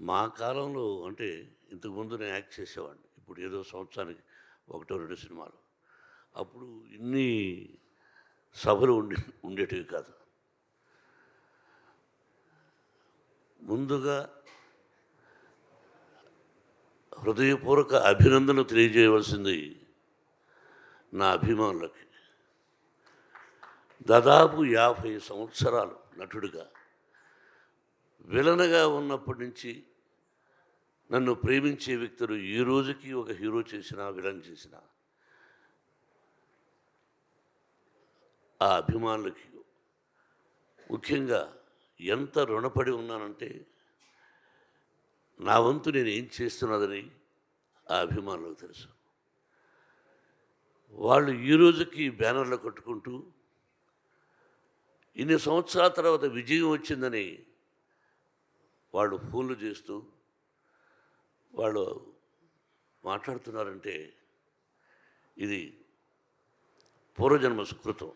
మా కాలంలో అంటే ఇంతకుముందు నేను యాక్ట్ చేసేవాడిని. ఇప్పుడు ఏదో సంవత్సరానికి ఒకటో, రెండో సినిమాలు. అప్పుడు ఇన్ని సభలు ఉండేటివి కాదు. ముందుగా హృదయపూర్వక అభినందనలు తెలియజేయవలసింది నా అభిమానులకి. దాదాపు 50 సంవత్సరాలు నటుడిగా, విలన్‌గా ఉన్నప్పటి నుంచి నన్ను ప్రేమించే వ్యక్తులు ఈ రోజుకి ఒక హీరో చేసినా, విలన్ చేసినా ఆ అభిమానులకి ముఖ్యంగా ఎంత రుణపడి ఉన్నానంటే, నా వంతు నేను ఏం చేస్తున్నదని ఆ అభిమానులకు తెలుసు. వాళ్ళు ఈ రోజుకి బ్యానర్లు కట్టుకుంటూ ఇన్ని సంవత్సరాల తర్వాత విజయం వచ్చిందని వాళ్ళు ఫోన్లు చేస్తూ వాళ్ళు మాట్లాడుతున్నారంటే ఇది పూర్వజన్మ సుకృతం.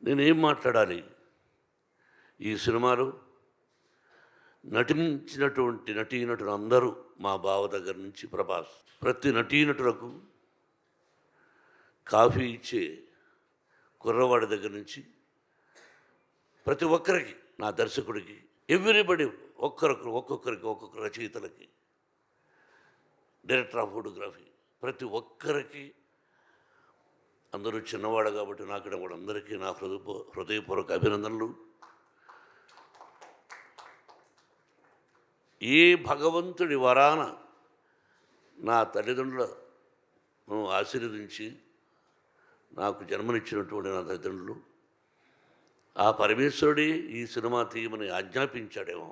నేనేం మాట్లాడాలి? ఈ సినిమాలో నటించినటువంటి నటీనటులు అందరూ, మా బావ దగ్గర నుంచి ప్రభాస్, ప్రతి నటీనటులకు కాఫీ ఇచ్చే కుర్రవాడి దగ్గర నుంచి ప్రతి ఒక్కరికి, నా దర్శకుడికి, ఎవ్రీబడి, ఒక్కొక్కరికి ఒక్కొక్క రచయితలకి, డైరెక్టర్ ఆఫ్ ఫోటోగ్రఫీ, ప్రతి ఒక్కరికి, అందరూ చిన్నవాడు కాబట్టి నాకు కూడా అందరికీ నా హృదయపూర్వక అభినందనలు. ఏ భగవంతుడి వరాన నా తల్లిదండ్రులను ఆశీర్వదించి నాకు జన్మనిచ్చినటువంటి నా తల్లిదండ్రులు, ఆ పరమేశ్వరుడే ఈ సినిమా తీయమని ఆజ్ఞాపించాడేమో.